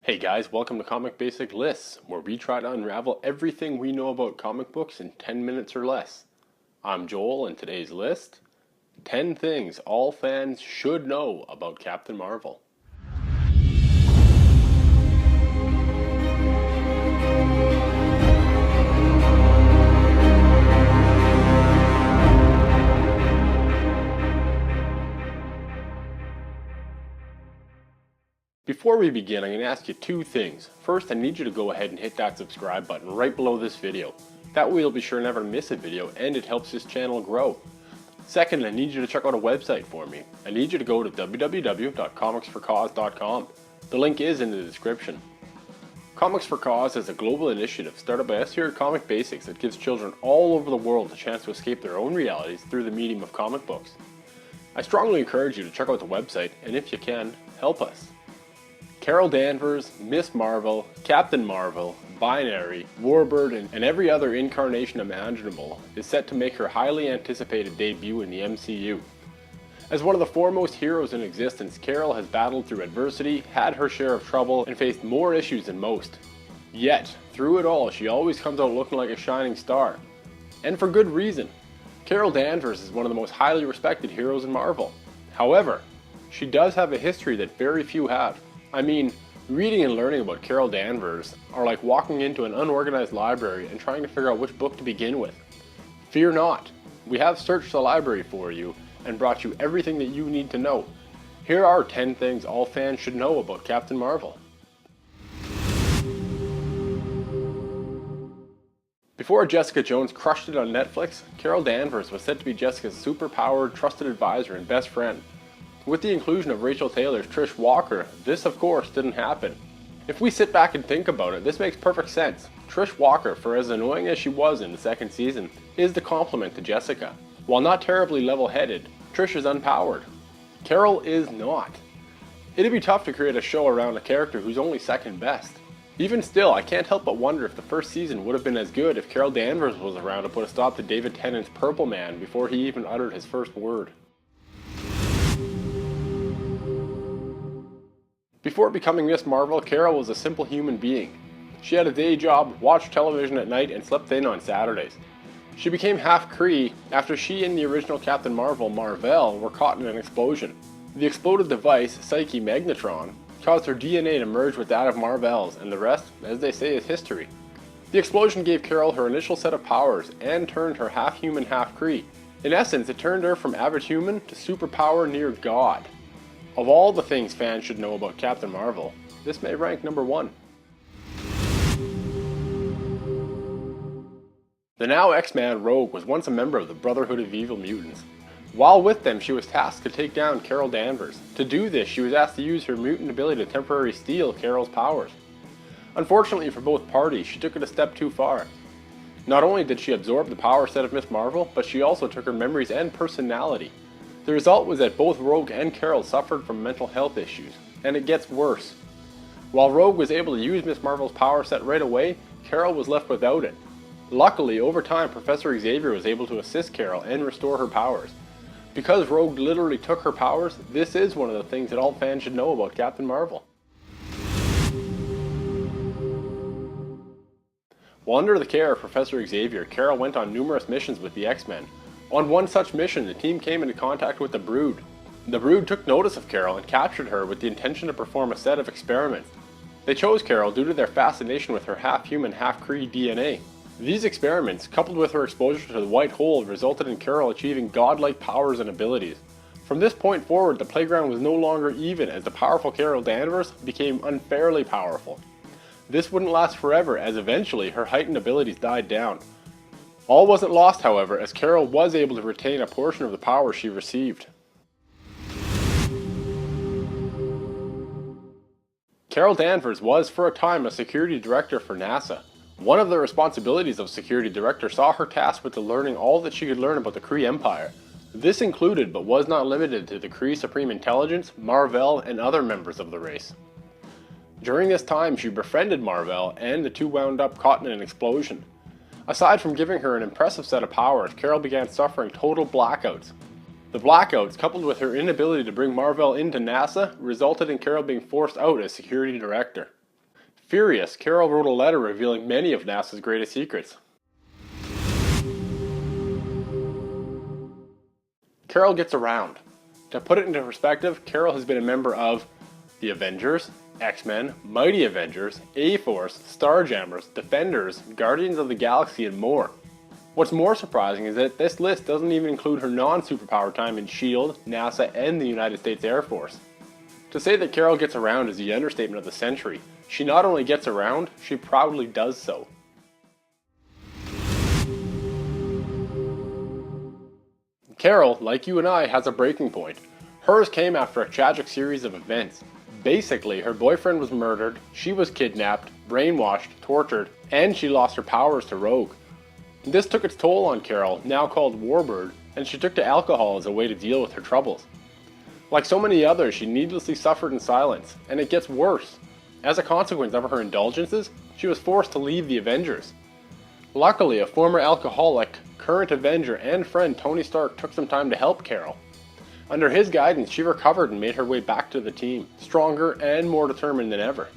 Hey guys, welcome to Comic Basic Lists, where we try to unravel everything we know about comic books in 10 minutes or less. I'm Joel, and today's list, 10 things all fans should know about Captain Marvel. Before we begin, I'm going to ask you two things. First, I need you to go ahead and hit that subscribe button right below this video. That way you'll be sure never to miss a video, and it helps this channel grow. Second, I need you to check out a website for me. I need you to go to www.comicsforcause.com. The link is in the description. Comics for Cause is a global initiative started by us here at Comic Basics that gives children all over the world a chance to escape their own realities through the medium of comic books. I strongly encourage you to check out the website, and if you can, help us. Carol Danvers, Miss Marvel, Captain Marvel, Binary, Warbird, and every other incarnation imaginable is set to make her highly anticipated debut in the MCU. As one of the foremost heroes in existence, Carol has battled through adversity, had her share of trouble, and faced more issues than most. Yet, through it all, she always comes out looking like a shining star. And for good reason. Carol Danvers is one of the most highly respected heroes in Marvel. However, she does have a history that very few have. I mean, reading and learning about Carol Danvers are like walking into an unorganized library and trying to figure out which book to begin with. Fear not, we have searched the library for you and brought you everything that you need to know. Here are 10 things all fans should know about Captain Marvel. Before Jessica Jones crushed it on Netflix, Carol Danvers was said to be Jessica's superpowered, trusted advisor and best friend. With the inclusion of Rachel Taylor's Trish Walker, this of course didn't happen. If we sit back and think about it, this makes perfect sense. Trish Walker, for as annoying as she was in the second season, is the complement to Jessica. While not terribly level-headed, Trish is unpowered. Carol is not. It'd be tough to create a show around a character who's only second best. Even still, I can't help but wonder if the first season would have been as good if Carol Danvers was around to put a stop to David Tennant's Purple Man before he even uttered his first word. Before becoming Miss Marvel, Carol was a simple human being. She had a day job, watched television at night, and slept in on Saturdays. She became half Kree after she and the original Captain Marvel, Marvel, were caught in an explosion. The exploded device, Psyche Magnetron, caused her DNA to merge with that of Marvel's, and the rest, as they say, is history. The explosion gave Carol her initial set of powers and turned her half human, half Kree. In essence, it turned her from average human to superpower near God. Of all the things fans should know about Captain Marvel, this may rank number 1. The now X-Man Rogue was once a member of the Brotherhood of Evil Mutants. While with them, she was tasked to take down Carol Danvers. To do this, she was asked to use her mutant ability to temporarily steal Carol's powers. Unfortunately for both parties, she took it a step too far. Not only did she absorb the power set of Miss Marvel, but she also took her memories and personality. The result was that both Rogue and Carol suffered from mental health issues, and it gets worse. While Rogue was able to use Miss Marvel's power set right away, Carol was left without it. Luckily, over time, Professor Xavier was able to assist Carol and restore her powers. Because Rogue literally took her powers, this is one of the things that all fans should know about Captain Marvel. While under the care of Professor Xavier, Carol went on numerous missions with the X-Men. On one such mission, the team came into contact with the Brood. The Brood took notice of Carol and captured her with the intention to perform a set of experiments. They chose Carol due to their fascination with her half-human, half-Kree DNA. These experiments, coupled with her exposure to the White Hole, resulted in Carol achieving godlike powers and abilities. From this point forward, the playground was no longer even, as the powerful Carol Danvers became unfairly powerful. This wouldn't last forever, as eventually her heightened abilities died down. All wasn't lost, however, as Carol was able to retain a portion of the power she received. Carol Danvers was, for a time, a security director for NASA. One of the responsibilities of security director saw her tasked with learning all that she could learn about the Kree Empire. This included, but was not limited to, the Kree Supreme Intelligence, Marvel, and other members of the race. During this time, she befriended Marvel, and the two wound up caught in an explosion. Aside from giving her an impressive set of powers, Carol began suffering total blackouts. The blackouts, coupled with her inability to bring Marvel into NASA, resulted in Carol being forced out as security director. Furious, Carol wrote a letter revealing many of NASA's greatest secrets. Carol gets around. To put it into perspective, Carol has been a member of the Avengers, X-Men, Mighty Avengers, A-Force, Starjammers, Defenders, Guardians of the Galaxy, and more. What's more surprising is that this list doesn't even include her non-superpower time in S.H.I.E.L.D., NASA, and the United States Air Force. To say that Carol gets around is the understatement of the century. She not only gets around, she proudly does so. Carol, like you and I, has a breaking point. Hers came after a tragic series of events. Basically, her boyfriend was murdered, she was kidnapped, brainwashed, tortured, and she lost her powers to Rogue. This took its toll on Carol, now called Warbird, and she took to alcohol as a way to deal with her troubles. Like so many others, she needlessly suffered in silence, and it gets worse. As a consequence of her indulgences, she was forced to leave the Avengers. Luckily, a former alcoholic, current Avenger, and friend Tony Stark took some time to help Carol. Under his guidance, she recovered and made her way back to the team, stronger and more determined than ever.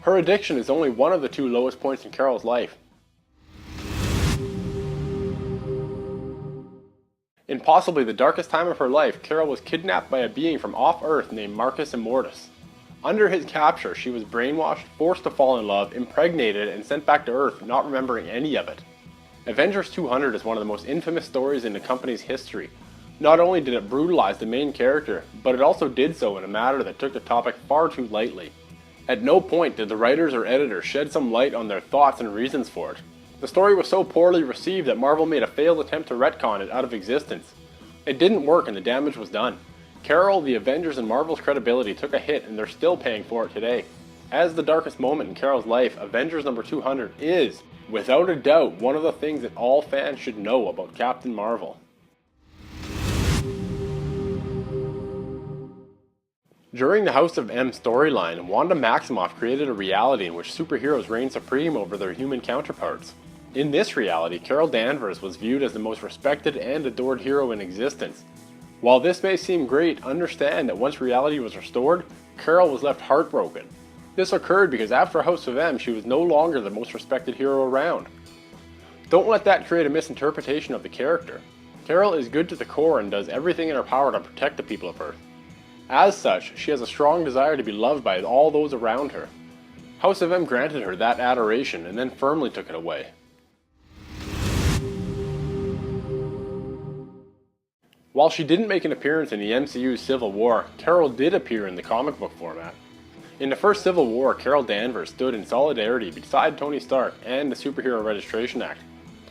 Her addiction is only one of the two lowest points in Carol's life. In possibly the darkest time of her life, Carol was kidnapped by a being from off-Earth named Marcus Immortus. Under his capture, she was brainwashed, forced to fall in love, impregnated, and sent back to Earth, not remembering any of it. Avengers 200 is one of the most infamous stories in the company's history. Not only did it brutalize the main character, but it also did so in a manner that took the topic far too lightly. At no point did the writers or editors shed some light on their thoughts and reasons for it. The story was so poorly received that Marvel made a failed attempt to retcon it out of existence. It didn't work and the damage was done. Carol, the Avengers, and Marvel's credibility took a hit and they're still paying for it today. As the darkest moment in Carol's life, Avengers number 200 is, without a doubt, one of the things that all fans should know about Captain Marvel. During the House of M storyline, Wanda Maximoff created a reality in which superheroes reign supreme over their human counterparts. In this reality, Carol Danvers was viewed as the most respected and adored hero in existence. While this may seem great, understand that once reality was restored, Carol was left heartbroken. This occurred because after House of M, she was no longer the most respected hero around. Don't let that create a misinterpretation of the character. Carol is good to the core and does everything in her power to protect the people of Earth. As such, she has a strong desire to be loved by all those around her. House of M granted her that adoration and then firmly took it away. While she didn't make an appearance in the MCU's Civil War, Carol did appear in the comic book format. In the first Civil War, Carol Danvers stood in solidarity beside Tony Stark and the Superhero Registration Act.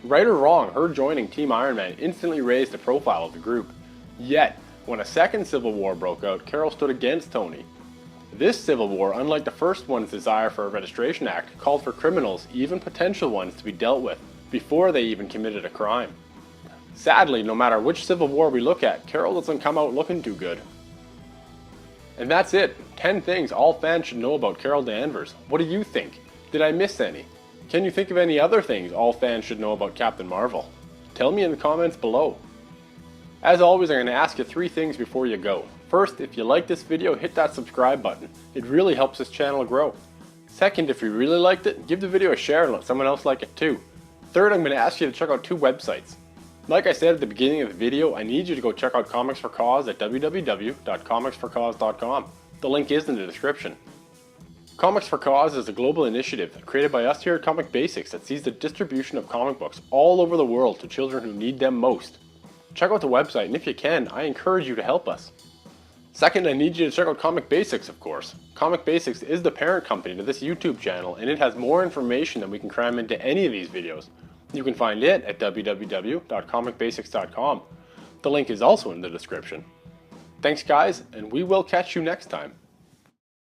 Right or wrong, her joining Team Iron Man instantly raised the profile of the group. Yet, when a second Civil War broke out, Carol stood against Tony. This Civil War, unlike the first one's desire for a Registration Act, called for criminals, even potential ones, to be dealt with before they even committed a crime. Sadly, no matter which Civil War we look at, Carol doesn't come out looking too good. And that's it. 10 things all fans should know about Carol Danvers. What do you think? Did I miss any? Can you think of any other things all fans should know about Captain Marvel? Tell me in the comments below. As always, I'm going to ask you 3 things before you go. First, if you like this video, hit that subscribe button. It really helps this channel grow. Second, if you really liked it, give the video a share and let someone else like it too. Third, I'm going to ask you to check out 2 websites. Like I said at the beginning of the video, I need you to go check out Comics for Cause at www.comicsforcause.com. The link is in the description. Comics for Cause is a global initiative created by us here at Comic Basics that sees the distribution of comic books all over the world to children who need them most. Check out the website, and if you can, I encourage you to help us. Second, I need you to check out Comic Basics, of course. Comic Basics is the parent company to this YouTube channel, and it has more information than we can cram into any of these videos. You can find it at www.comicbasics.com. The link is also in the description. Thanks guys, and we will catch you next time.